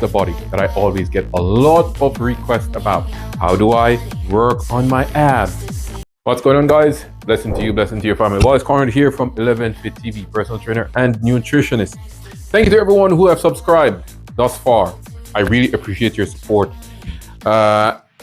the body that I always get a lot of requests about. How do I work on my abs? What's going on, guys? Blessing to you, blessing to your family. Well, it's Conrad here from 11 Fit TV, personal trainer and nutritionist. Thank you to everyone who have subscribed thus far. I really appreciate your support.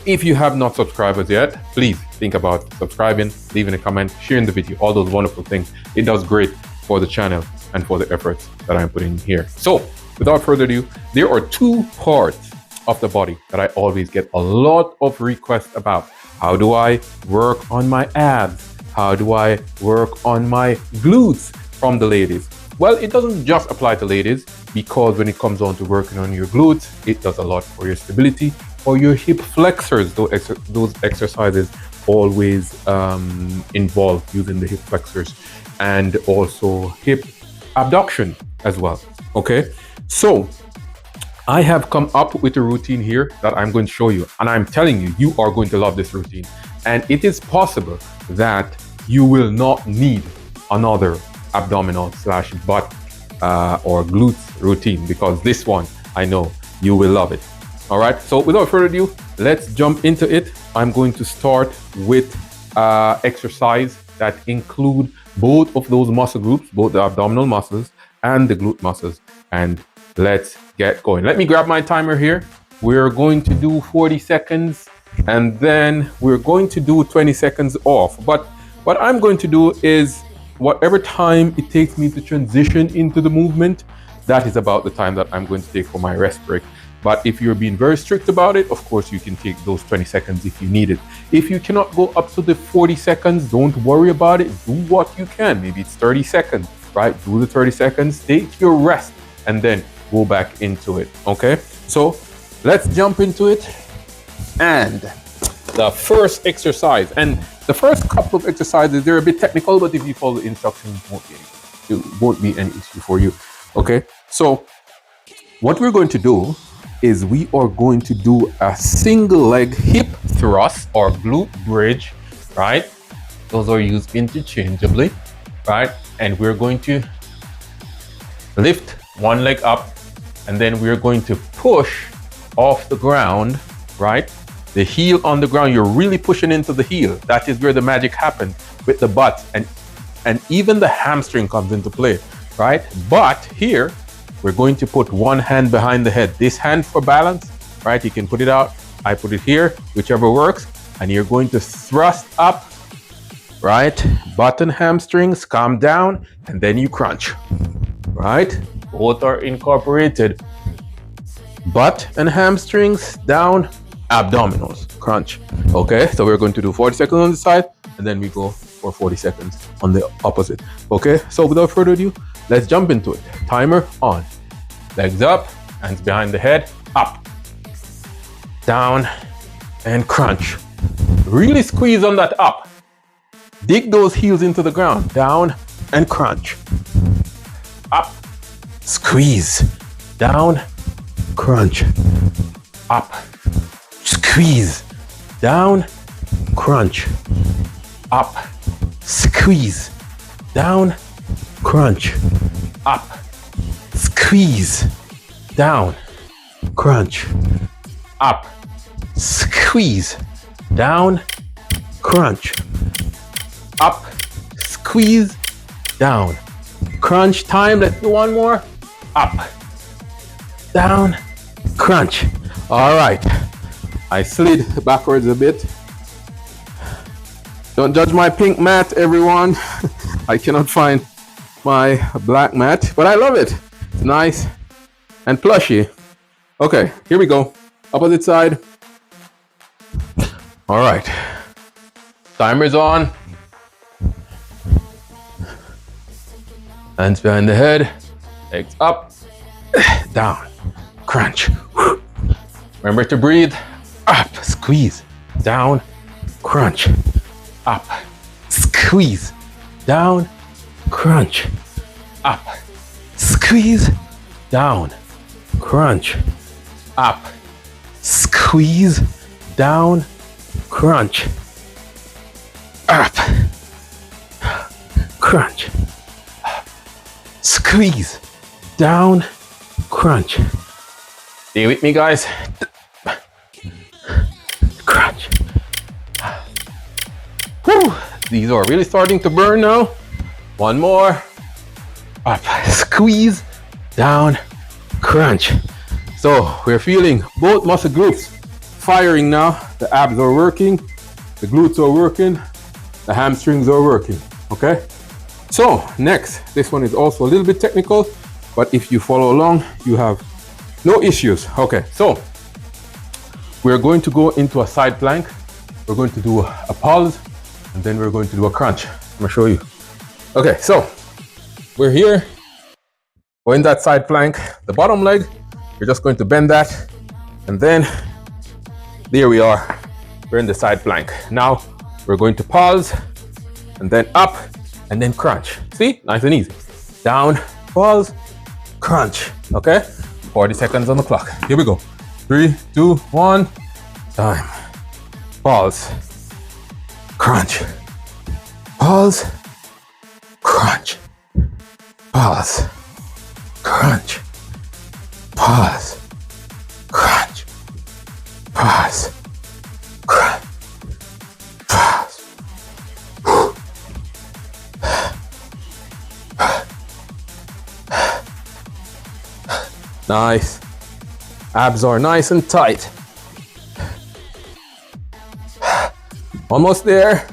If you have not subscribed as yet, please think about subscribing, leaving a comment, sharing the video, all those wonderful things. It does great for the channel and for the efforts that I'm putting here. So without further ado, there are two parts of the body that I always get a lot of requests about. How do I work on my abs? How do I work on my glutes from the ladies? Well, it doesn't just apply to ladies, because when it comes on to working on your glutes, it does a lot for your stability or your hip flexors. Those exercises always involve using the hip flexors and also hip abduction as well. Okay, so I have come up with a routine here that I'm going to show you, and I'm telling you, you are going to love this routine. And it is possible that you will not need another abdominal slash butt or glutes routine, because this one, I know you will love it. All right, so without further ado, let's jump into it. I'm going to start with exercise that include both of those muscle groups, both the abdominal muscles and the glute muscles, and let's get going. Let me grab my timer here. We're going to do 40 seconds and then we're going to do 20 seconds off. But what I'm going to do is whatever time it takes me to transition into the movement, that is about the time that I'm going to take for my rest break. But if you're being very strict about it, of course, you can take those 20 seconds if you need it. If you cannot go up to the 40 seconds, don't worry about it. Do what you can. Maybe it's 30 seconds, right? Do the 30 seconds, take your rest, and then go back into it, okay? So let's jump into it. And the first exercise, and the first couple of exercises, they're a bit technical, but if you follow the instructions, it won't be any issue for you, okay? So what we're going to do is we are going to do a single leg hip thrust or glute bridge, right? Those are used interchangeably, right? And we're going to lift one leg up, and then we're going to push off the ground, right? The heel on the ground, you're really pushing into the heel. That is where the magic happens with the butt, and even the hamstring comes into play, right? But here, we're going to put one hand behind the head. This hand for balance, right? You can put it out. I put it here, whichever works. And you're going to thrust up, right? Butt and hamstrings, calm down, and then you crunch, right? Both are incorporated. Butt and hamstrings down, abdominals, crunch. Okay, so we're going to do 40 seconds on this side, and then we go for 40 seconds on the opposite. Okay, so without further ado, let's jump into it. Timer on. Legs up, hands behind the head, up, down, and crunch. Really squeeze on that up. Dig those heels into the ground. Down and crunch. Up, squeeze. Down, crunch. Up, squeeze. Down, crunch. Up, squeeze. Down, crunch. Up, squeeze. Down, crunch. Up, squeeze. Down, crunch. Up, squeeze. Down, crunch. Time. Let's do one more. Up, down, crunch. All right, I slid backwards a bit. Don't judge my pink mat, everyone. I cannot find my black mat, but I love it. It's nice and plushy. Okay, here we go. Opposite side. All right, timer's on. Hands behind the head, legs up, down, crunch. Remember to breathe. Up, squeeze, down, crunch. Up, squeeze, down, crunch. Up, squeeze, down, crunch. Up, squeeze, down, crunch. Up, crunch. Squeeze, down, crunch. Stay with me, guys. Crunch. Whew. These are really starting to burn now. One more. Up, squeeze, down, crunch. So we're feeling both muscle groups firing now. The abs are working, the glutes are working, the hamstrings are working, okay? So next, this one is also a little bit technical, but if you follow along, you have no issues. Okay, so we're going to go into a side plank. We're going to do a pulse, and then we're going to do a crunch. I'm gonna show you. Okay, so we're here. We're in that side plank. The bottom leg, you're just going to bend that, and then there we are. We're in the side plank. Now we're going to pause, and then up, and then crunch. See, nice and easy. Down, pause, crunch. Okay, 40 seconds on the clock. Here we go. 3, 2, 1. Time. Pause. Crunch. Pause. Crunch. Pause. Crunch. Pause. Crunch. Pause. Crunch. Pause. Nice. Abs are nice and tight. Almost there.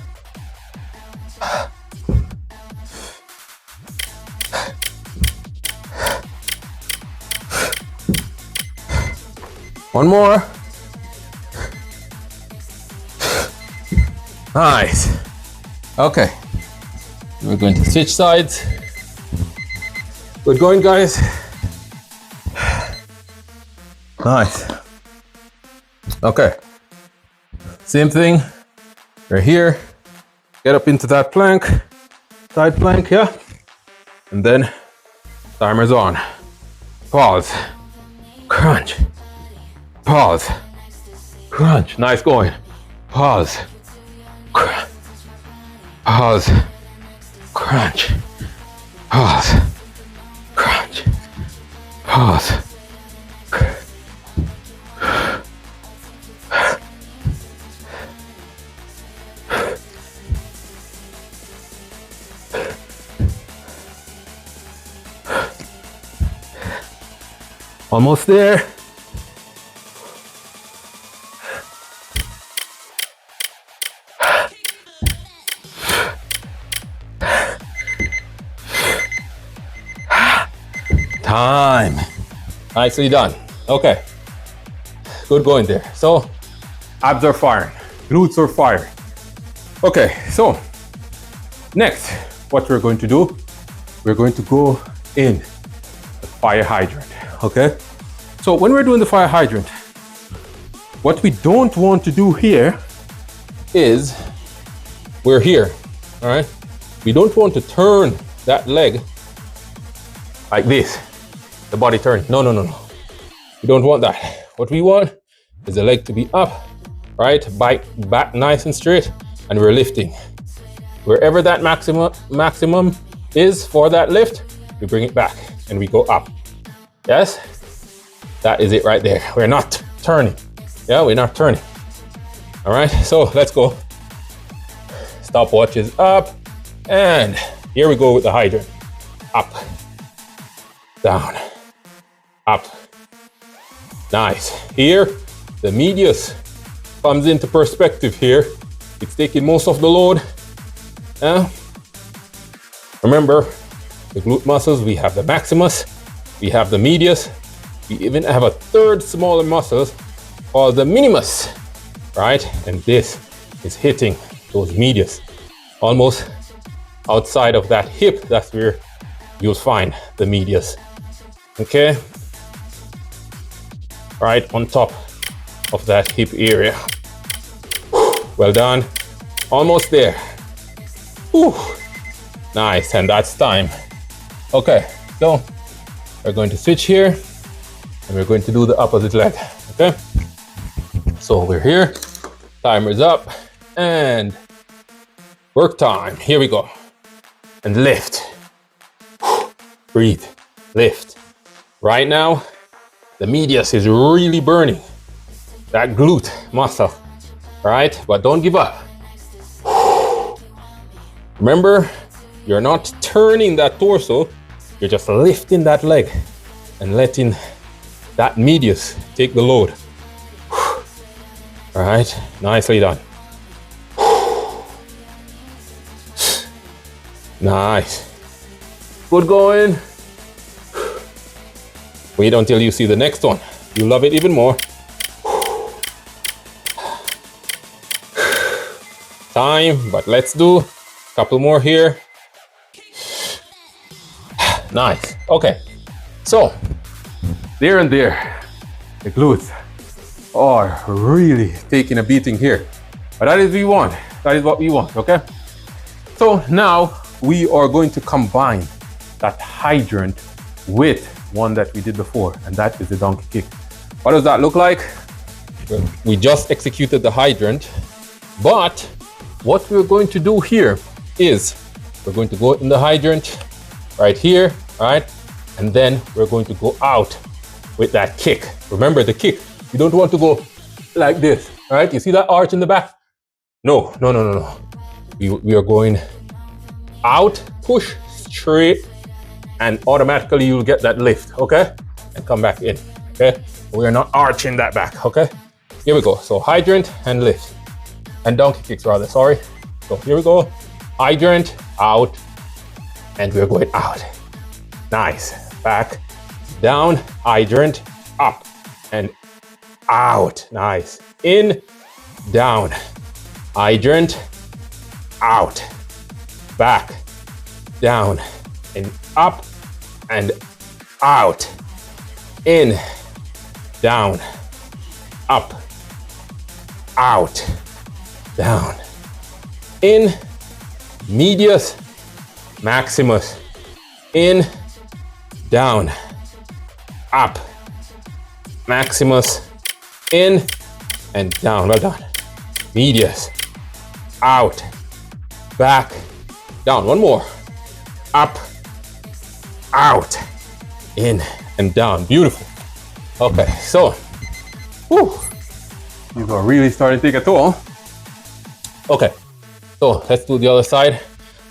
One more. Nice. Okay. We're going to switch sides. Good going, guys. Nice. Okay. Same thing. We're here. Get up into that plank. Side plank, yeah. And then timer's on. Pause. Crunch. Pause. Crunch. Nice going. Pause. Crunch. Pause. Crunch. Pause. Crunch. Pause. Almost there. Time. Nicely done. Okay. Good going there. So, abs are firing. Glutes are firing. Okay, so next, what we're going to do, we're going to go in the fire hydrant. Okay? So when we're doing the fire hydrant, what we don't want to do here is we're here. All right? We don't want to turn that leg like this. The body turn. No. We don't want that. What we want is the leg to be up, right? Back nice and straight, and we're lifting. Wherever that maximum is for that lift, we bring it back and we go up. Yes? That is it right there. We're not turning. Yeah, we're not turning. All right, so let's go. Stopwatch is up, and here we go with the hydrant. Up, down, up. Nice. Here, the medius comes into perspective here. It's taking most of the load. Remember, the glute muscles, we have the maximus, we have the medius, we even have a third smaller muscle called the minimus, right? And this is hitting those medius. Almost outside of that hip, that's where you'll find the medius. Okay? Right on top of that hip area. Well done. Almost there. Whew. Nice, and that's time. Okay, so we're going to switch here and we're going to do the opposite leg. Okay? So we're here, timer's up, and work time. Here we go. And lift. Breathe. Lift. Right now, The medius is really burning that glute muscle, right? But don't give up. Remember, you're not turning that torso, you're just lifting that leg and letting that medius take the load. All right, nicely done. Nice. Good going. Wait until you see the next one. You'll love it even more. Time, but let's do a couple more here. Nice. Okay. So, there and there, the glutes are really taking a beating here. But that is what we want. That is what we want, okay? So now we are going to combine that hydrant with one that we did before, and that is the donkey kick. What does that look like? We just executed the hydrant, but what we're going to do here is we're going to go in the hydrant right here, right? And then we're going to go out with that kick. Remember the kick, you don't want to go like this, right? You see that arch in the back? No. We are going out, push straight, and automatically you'll get that lift, okay? And come back in, okay? We are not arching that back, okay? Here we go. So hydrant and lift. And donkey kicks rather, sorry. So here we go. Hydrant, out, and we're going out. Nice. Back, down, hydrant, up, and out. Nice. In, down, hydrant, out, back, down, and up, and out. In, down, up, out, down. In, medius, maximus. In, down, up, maximus. In, and down. Well done. Medius, out, back, down. One more. Up, out, in, and down. Beautiful. Okay, so, whew, these are really starting to take a toll. Okay, so let's do the other side.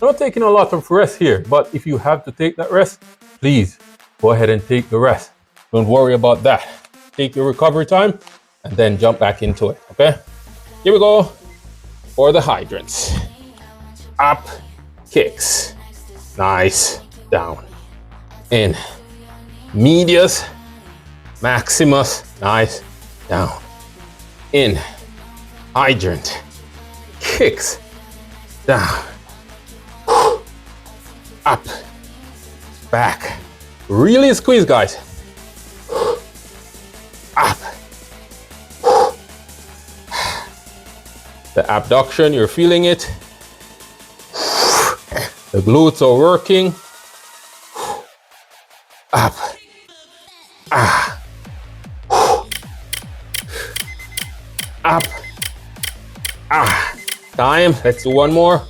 I'm not taking a lot of rest here, but if you have to take that rest, please go ahead and take the rest. Don't worry about that. Take your recovery time and then jump back into it, okay? Here we go for the hydrants. Up, kicks. Nice. Down. In. Medius. Maximus. Nice. Down. In. Hydrant. Kicks. Down. Up. Back. Really squeeze, guys. Up. The abduction, you're feeling it. The glutes are working. Up. Ah. Up. Ah. Time. Let's do one more.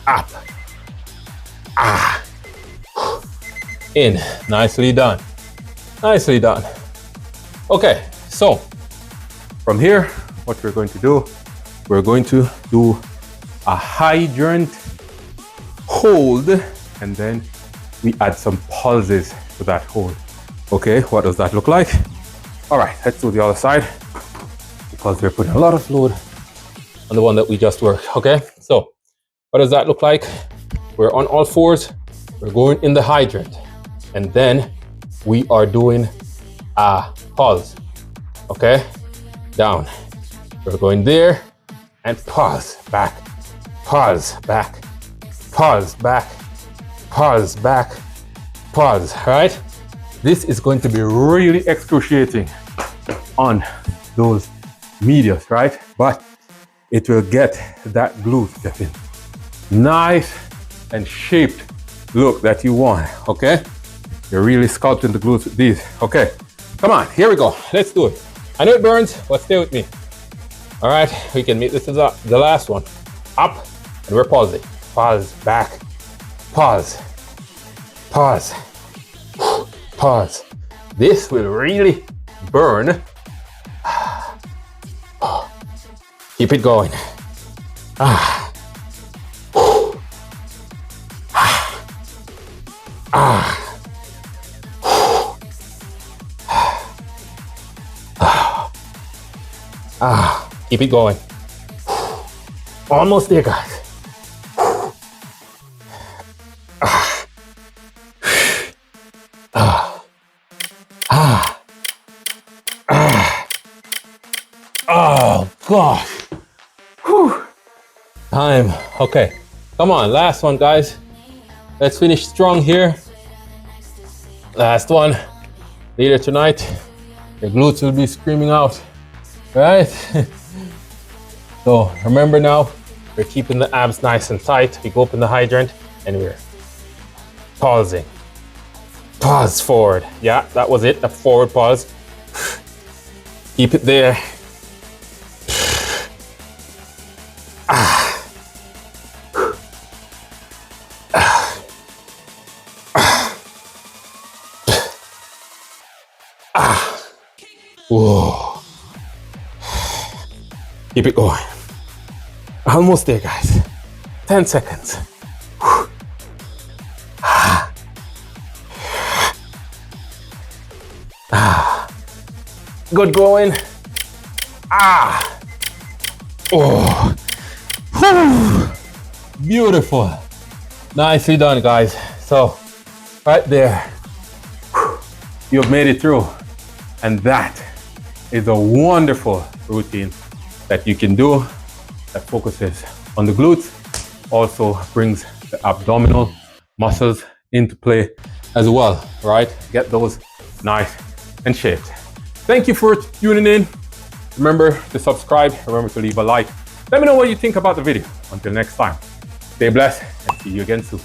Up. Ah. In. Nicely done. Nicely done. Okay, so from here, what we're going to do, we're going to do a hydrant hold, and then we add some pulses to that hold. Okay, what does that look like? All right, let's do the other side because we're putting a lot of load on the one that we just worked. Okay, so what does that look like? We're on all fours, we're going in the hydrant, and then we are doing a pulse. Okay, down. We're going there and pause back, pause back, pause back, pause back, pause. All right, this is going to be really excruciating on those medius, right? But it will get that glute getting nice and shaped look that you want. Okay, you're really sculpting the glutes with these. Okay, come on, here we go. Let's do it. I know it burns, but stay with me. All right, we can make this the last one. Up, and we're pausing. Pause, back, pause, pause, pause, This will really burn. Keep it going. Ah. Ah. Ah. Keep it going. Almost there, guys. Ah. Ah. Ah. Ah. Oh, gosh. Whew. Time. Okay. Come on, last one, guys. Let's finish strong here. Last one. Later tonight, your glutes will be screaming out. Right? So remember now, we're keeping the abs nice and tight. We go up in the hydrant and we're pausing. Pause forward. Yeah, that was it. A forward pause. Keep it there. Whoa. Keep it going. Almost there, guys. 10 seconds. Good going. Ah. Oh. Beautiful. Nicely done, guys. So, right there. You've made it through. And that is a wonderful routine that you can do that focuses on the glutes, also brings the abdominal muscles into play as well, right? Get those nice and shaped. Thank you for tuning in. Remember to subscribe, remember to leave a like. Let me know what you think about the video. Until next time, stay blessed and see you again soon.